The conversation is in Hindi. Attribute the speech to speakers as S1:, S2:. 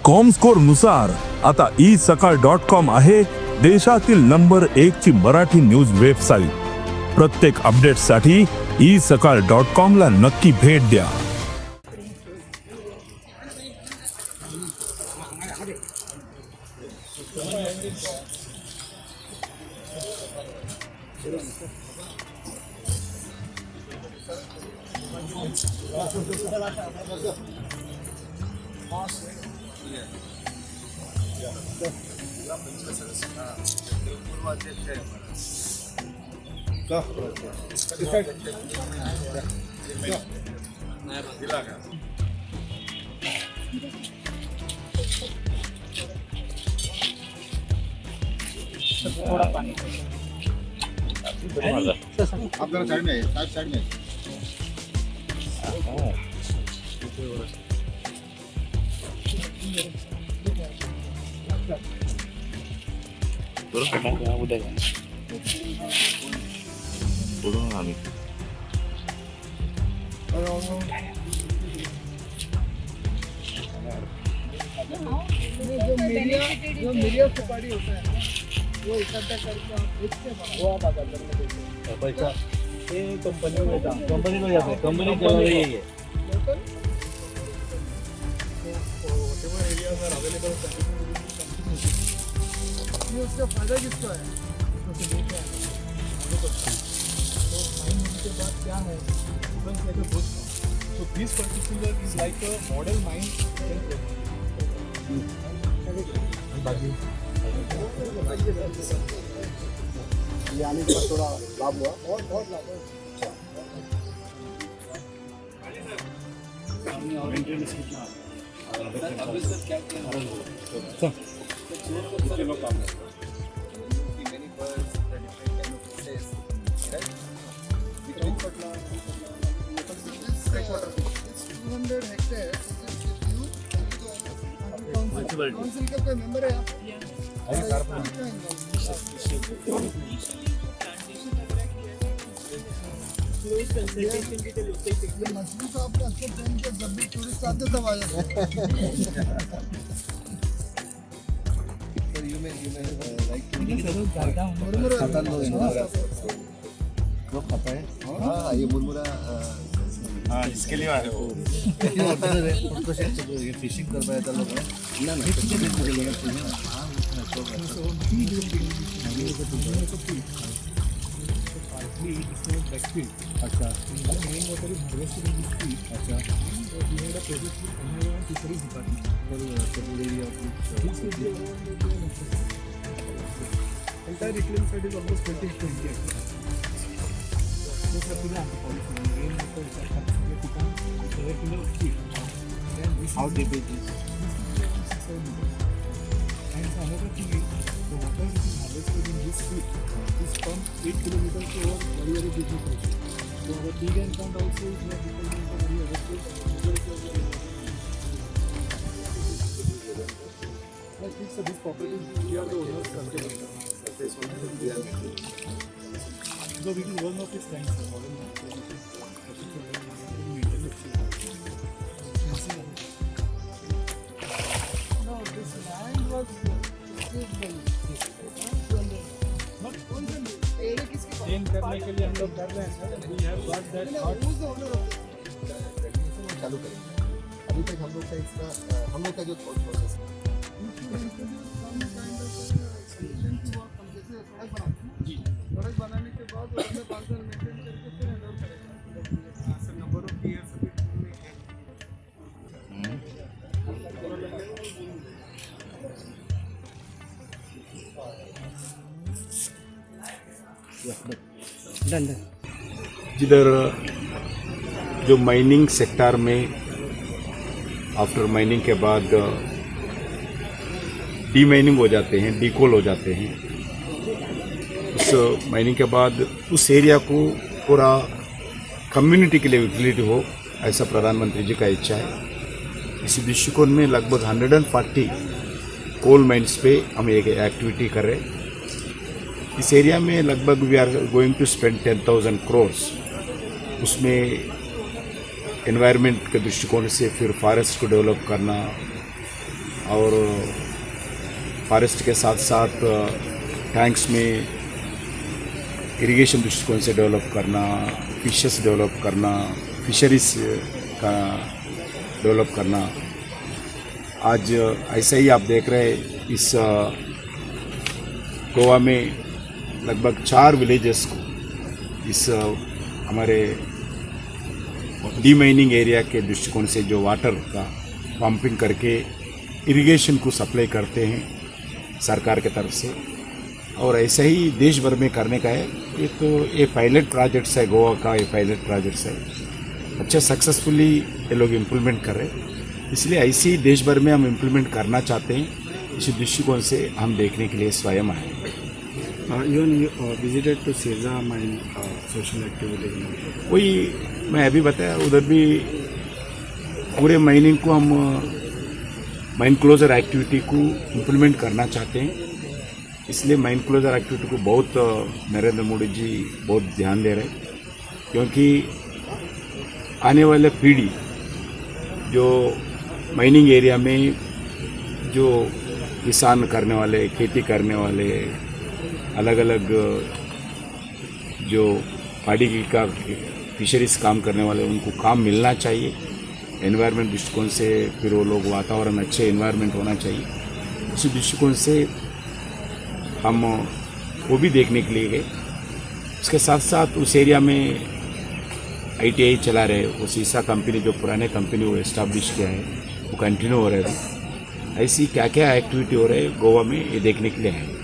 S1: कॉमस्कोर नुसार आता isakal.com आहे देशातील नंबर 1 ची मराठी न्यूज वेबसाईट। प्रत्येक अपडेटसाठी isakal.com ला नक्की भेट द्या।
S2: थोड़ा पानी
S3: आपका साइड में है, साइड में
S2: जो मीडिया सुपारी होता है वो इकट्ठा करके आप बेचते हैं, वो आप आकर करके
S4: पैसा ये कंपनी में जाता है कंपनी चल रही है ये
S2: whatever areas are available ये उसका फायदा किसको है? उसको लेके आना आगे बढ़ते हैं। तो फाइन होने के बाद क्या है difference like a bush. So this particular is like a model mine
S3: ये आने के बाद थोड़ा लाभ हुआ और बहुत लाभ है। काउंसिल का कोई मेंबर है आप? मछली तो आपने अच्छे टाइम पे जब भी टूरिस्ट आते तब आ जाते हैं। ये मुरमुरा
S4: हाँ इसके लिए आ रहे हो
S3: फिशिंग कर पाया था लोग ना अच्छा
S2: main water is harvested in this field. अच्छा तो we had a project with environment fisheries department entire reclaim side is almost 20 acres. So सगळे आमचे पॉलिसी मेन वाटर सगळे ठिकाण सगळे kilo feet then this
S4: How deep it is?
S2: and another thing is the water which is harvested in this field is from 8 kilometers to our very very business also. So our big end plant also is not dependent on any other place. Like this property we are the owners of the so it is one of his clients the modern no this land was change करने के लिए हम लोग कर रहे हैं sir. We have got that
S3: चालू करेंगे। अभी तक हम लोग का इसका हम लोग का जो प्रोसेस है
S2: सड़क बनाने के बाद उसमें 5 साल मेंटेन करके फिर हैंडओवर करेंगे सर। नंबर ऑफ ईयर्स
S5: जिधर जो माइनिंग सेक्टर में आफ्टर माइनिंग के बाद डी माइनिंग हो जाते हैं, डीकोल हो जाते हैं। उस माइनिंग के बाद उस एरिया को पूरा कम्युनिटी के लिए यूटिलिटी हो, ऐसा प्रधानमंत्री जी का इच्छा है। इसी दृष्टिकोण में लगभग 140 कोल माइंस पे हम एक एक्टिविटी कर रहे हैं। इस एरिया में लगभग we are going to spend 10,000 crore. उसमें एनवायरनमेंट के दृष्टिकोण से फिर फॉरेस्ट को डेवलप करना, और फॉरेस्ट के साथ साथ टैंक्स में इरिगेशन दृष्टिकोण से डेवलप करना, फिशेस डेवलप करना, फिशरीज का डेवलप करना। आज ऐसा ही आप देख रहे हैं इस गोवा में लगभग 4 विलेजेस को इस हमारे डीमाइनिंग एरिया के दृष्टिकोण से जो वाटर का पंपिंग करके इरिगेशन को सप्लाई करते हैं सरकार के तरफ से, और ऐसा ही देश भर में करने का है। ये तो ये पायलट प्रोजेक्ट्स है, गोवा का ये पायलट प्रोजेक्ट्स है, अच्छा सक्सेसफुली ये लोग इम्प्लीमेंट कर रहे हैं। इसलिए ऐसे ही देश भर में हम इम्प्लीमेंट करना चाहते हैं। इसी दृष्टिकोण से हम देखने के लिए स्वयं आए।
S2: Even you visited to Sirza mine social activity.
S5: वही मैं अभी बताया, उधर भी पूरे माइनिंग को हम माइन क्लोजर एक्टिविटी को इम्प्लीमेंट करना चाहते हैं। इसलिए माइन क्लोजर एक्टिविटी को बहुत नरेंद्र मोदी जी बहुत ध्यान दे रहे हैं, क्योंकि आने वाले पीढ़ी जो माइनिंग एरिया में जो किसान करने वाले, खेती करने वाले, अलग अलग जो पाड़ी का फिशरीज काम करने वाले, उनको काम मिलना चाहिए। एनवायरनमेंट दृष्टिकोण से फिर वो लोग वातावरण अच्छे एनवायरनमेंट होना चाहिए। उसी दृष्टिकोण से हम वो भी देखने के लिए गए। उसके साथ साथ उस एरिया में ITI चला रहे, वो सीसा कंपनी जो पुराने कंपनी वो एस्टाब्लिश किया है वो कंटिन्यू हो रहा है। ऐसी क्या क्या एक्टिविटी हो रही है गोवा में, ये देखने के लिए है।